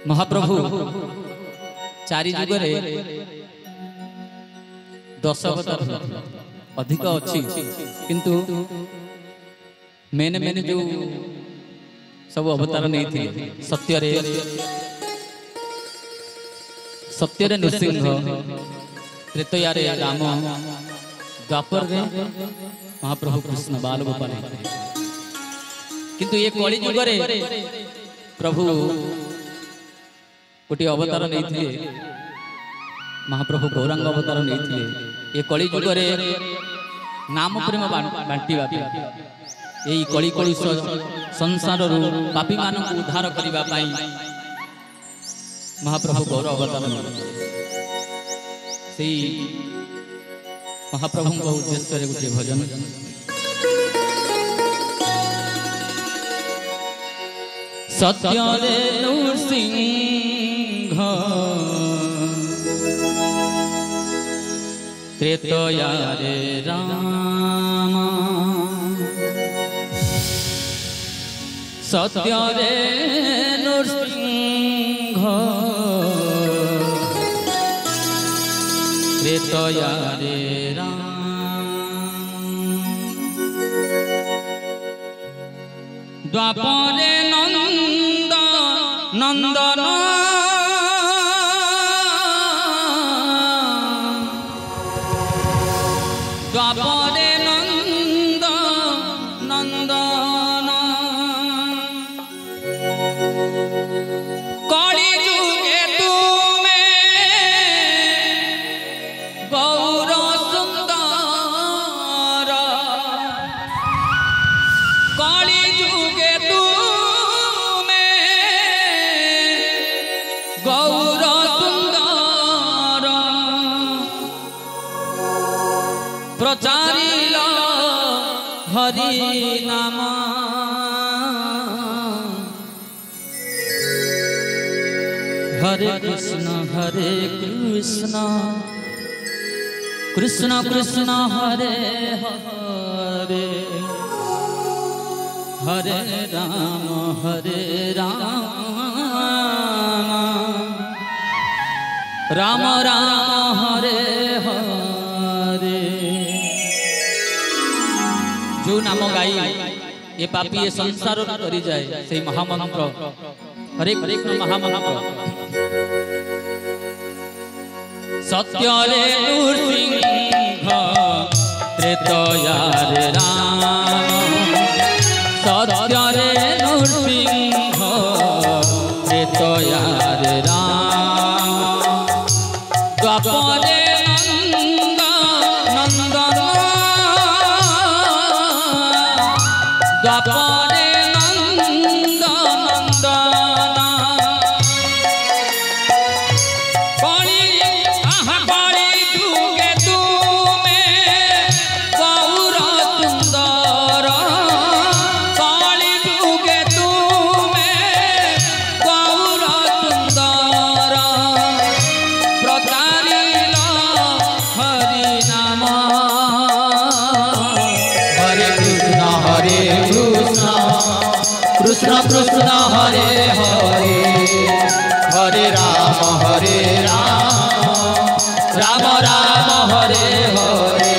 महाप्रभु चारि जुगरे 10 अवतार अधिक अच्छी किंतु मेन मेन जो सब अवतार नहीं थी सत्य रे नृसिंह त्रेतया रे राम द्वापर रे महाप्रभु कृष्ण बाल गोपाल किंतु ये कली जुगरे प्रभु गोटे अवतार नहीं थे महाप्रभु गौरांग अवतार नहीं थे ये कली जुगरे नाम प्रेम बांटिबा यही कली कलुष संसार पापी मान उद्धार करने महाप्रभु गौर अवतार से महाप्रभु उद्देश्य गोटे भजन सत्य रे नृसिंह त्रेतया रे राम सत्य रे नृसिंह त्रेतया रे राम द्वापरे नंदन द्वापरे नंदन कली जुगे तुमे गौर सुंदर कली जुगे तुमे गौर सुंदर प्रचारिल हरि नाम हरे कृष्ण कृष्ण कृष्ण हरे हरे हरे राम राम राम हरे हरे जो नाम गाई ये पापी ये संसार करी जाए से महामंत्र हरे कृष्ण महामंत्र सत्य रे नृसिंह त्रेतया रे राम सत्य रे नृसिंह त्रेतया रे राम द्वापरे नंदन द्वापरे नंदन कृष्ण कृष्ण हरे हरे हरे राम राम राम हरे हरे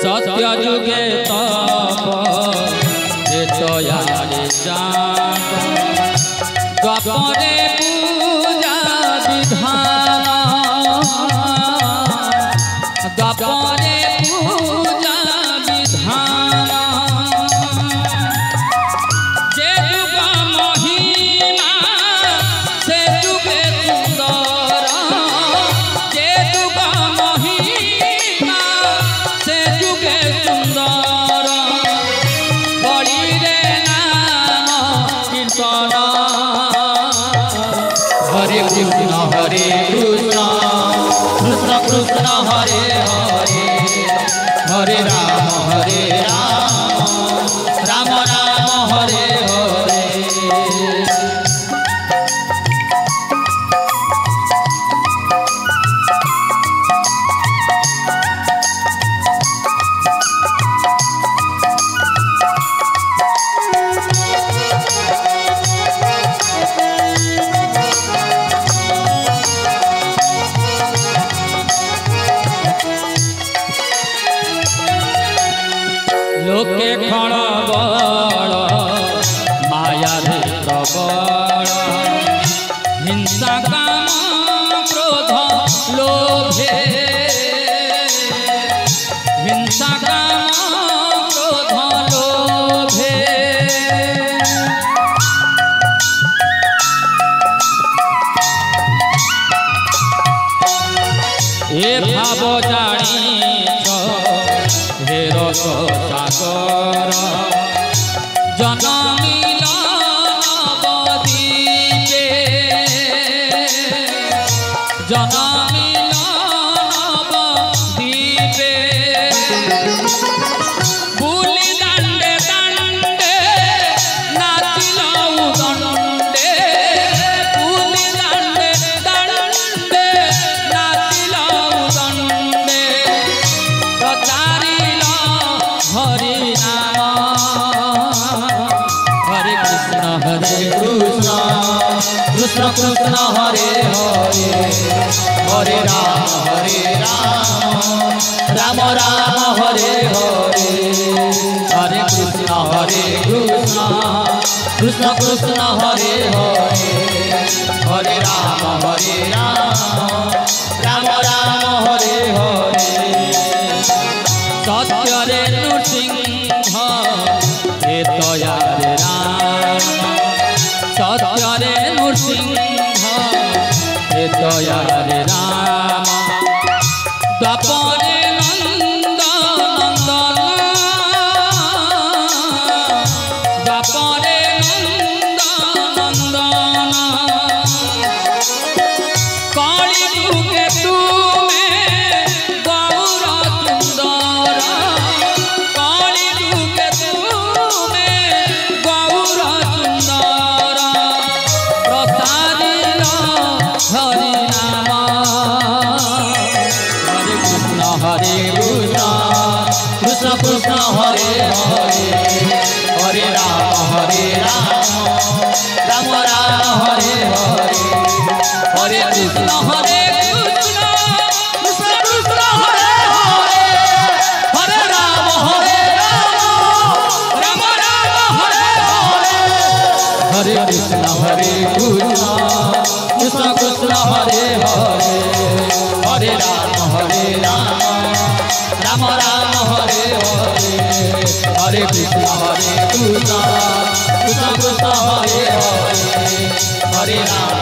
सत्य जुगे तप त्रेतया रे जाप द्वापरे पूजा विधान द्वापरे पूजा विधान जे जुग महिमा से जुगे सुंदर जे जुग महिमा से जुगे सुंदर बड़ी रे नाम कीर्तन हरे कृष्ण कृष्ण हरे हरे हरे राम राम राम हरे हरे। लोके खण बल माया रे प्रबल हिंसा काम क्रोध लोभे हिंसा काम क्रोध लोभे ए भाव जानी हे रस सागर जनमिल नवदीपे जनमिल नवदीपे बुली दांडे दांडे नाचिल दंडे बुली दांडे दांडे नाचिल दंडे प्रचारिल हरि नाम हरे कृष्ण कृष्ण कृष्ण हरे हरे हरे राम राम राम हरे हरे हरे कृष्ण कृष्ण कृष्ण हरे हरे हरे राम राम राम हरे हरे। सत्य रे नृसिंह हे दया रे राम सत्य रे नृसिंह हे दया रे राम द्वापरे नंद नंदन द्वापरे नंद नंदन कली युगे तुमे गौर सुंदर कली युगे तुमे गौर सुंदर प्रसादिल हरि नाम हरे कृष्ण कृष्ण कृष्ण हरे हरे हरे राम राम राम हरे हरे हरे कृष्ण कृष्ण कृष्ण हरे हरे हरे राम राम राम हरे हरे हरे कृष्ण कृष्ण कृष्ण हरे हरे हरे राम राम राम हरे हरे हरे कृष्ण कृष्ण कृष्ण कृष्ण हरे हरे हरे राम